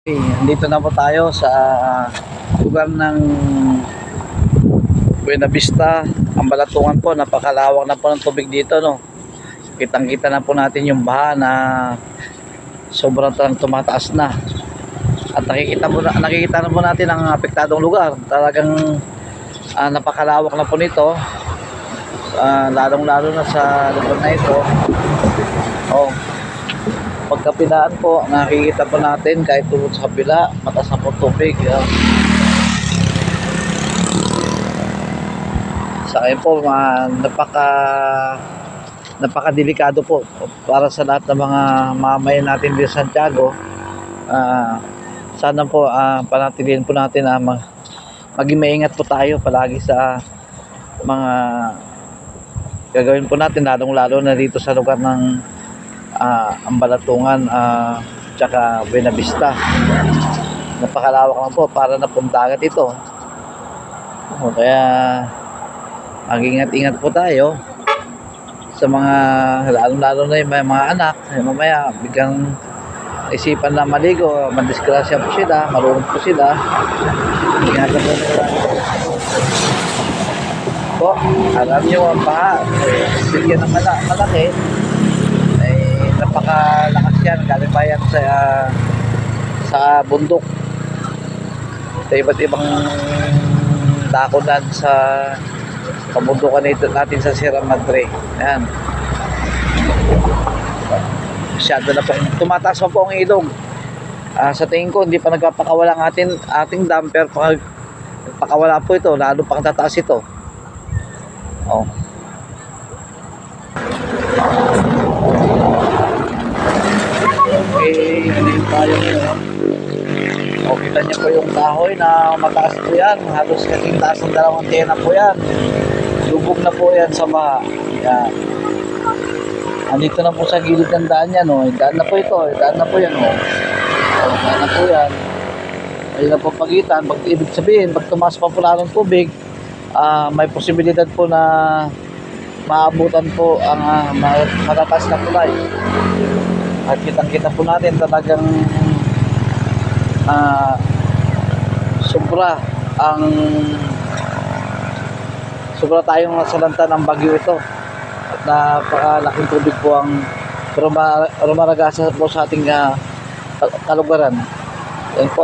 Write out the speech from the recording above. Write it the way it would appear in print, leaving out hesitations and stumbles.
Okay, andito na po tayo sa lugar ng Buena Vista, ang Balatungan po. Napakalawak na po ng tubig dito, no. Kitang-kita na po natin yung baha na sobrang tumataas na. At nakikita na po natin ang apektadong lugar. Talagang napakalawak na po nito. Lalong-lalo na sa lugar na ito. Oh, pagkapinaan po, nakikita po natin kahit tulad sa kabila, mataas na po tubig. Sa akin po, napakadelikado po para sa lahat ng mga mamayan natin dito sa Santiago. Sana po panatilihin po natin na maging maingat po tayo palagi sa mga gagawin po natin, lalong-lalo na dito sa lugar ng ang Balatungan tsaka Buena Vista. Napakalawak lang po, para na pong dagat ito. Kaya mag-ingat-ingat po tayo sa mga lalong-lalo na yung mga anak. Mamaya biglang isipan na maligo, madisgrasya po sila, marunong po sila. Ingatan po nila po. Alam nyo ang baha, bigyan ng malaki, napakalakas yan, galing pa yan sa bundok, sa iba't ibang dakunan sa pabundukan natin sa Sierra Madre. Ayan, masyado na po, tumataas pa po ang ilog. Sa tingin ko hindi pa nagpapakawala ang ating damper. Pag nagpakawala po ito, lalo pang tataas ito. Oh, okay, hindi tayo ngayon. O, kita niyo po yung kahoy na mataas po yan. Halos kasing taas ng dalawang antena po yan. Lubog na po yan sa baha. Yan. Andito na po sa gilid ng daan yan. O. Daan na po ito. Daan na po yan. O. Daan na po yan. Ayun na po pagitan. Ibig sabihin, pag tumaas pa po lalong tubig, may posibilidad po na maabutan po ang matataas na tulay. At kitang-kita po natin talagang sobra tayong nasalanta ng bagyo ito. At napakalaking tubig po ang rumaragasa po sa ating kalugaran. Yan po